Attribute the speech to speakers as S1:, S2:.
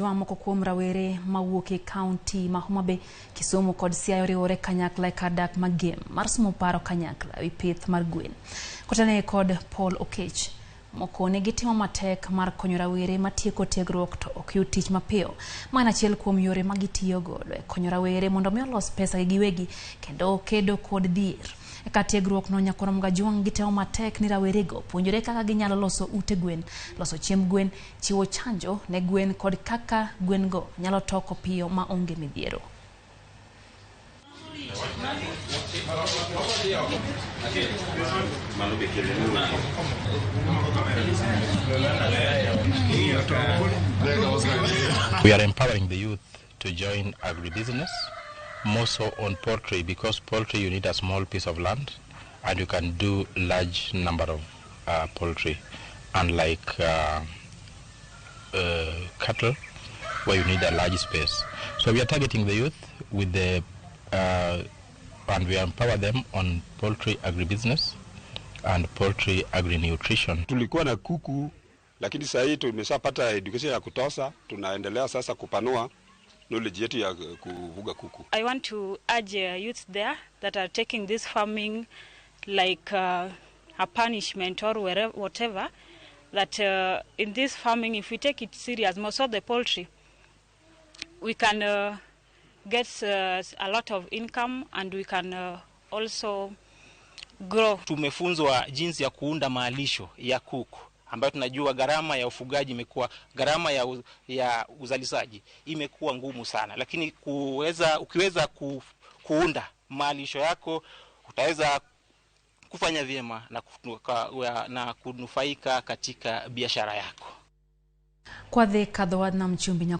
S1: Moko kuom rawere mawuok e kaunti ma Homa Bay, Kisumu kod Siaya oriwore kanyakla e kadak magem mar sumo paro kanyakla e pith mar gwen. Kotane kod Paul Okech, moko ne gitimo matek mar konyo rawere matieko tiegruok to ok yud tich mapiyo. Mana achiel kuom yore ma gitiyo godo e konyo rawere mondo mi olos pesa giwegi kendo kedo kod dhier. Eka tiegruok no nyakoro Mgajwang gitemo matek ni rawerego puonjore kaka ginyalo loso ute gwen, loso chiemb gwen, chiwo chanjo ne gwen kod kaka gwen go nyalo toko piyo ma onge midhiero.
S2: We are empowering the youth to join agribusiness, more so on poultry, because poultry you need a small piece of land and you can do large number of poultry, unlike cattle where you need a large space. So we are targeting the youth with the and we empower them on poultry agribusiness and poultry agri-nutrition.
S3: Tulikuwa na kuku, lakini sasa hii tumeshapata education ya kutosha, tunaendelea sasa kupanua knowledge yetu ya kufuga kuku.
S4: I want to urge youth there that are taking this farming like a punishment or whatever, that in this farming, if we take it serious, most of the poultry, we can get a lot of income and we can also grow.
S5: Tumefunzwa jinsi ya kuunda malisho ya kuku, ambayo tunajua gharama ya ufugaji imekuwa, gharama ya uzalishaji imekuwa ngumu sana, lakini ukiweza kuunda malisho yako utaweza kufanya vyema na kunufaika katika biashara yako.
S1: Kwa dhika na mchumbi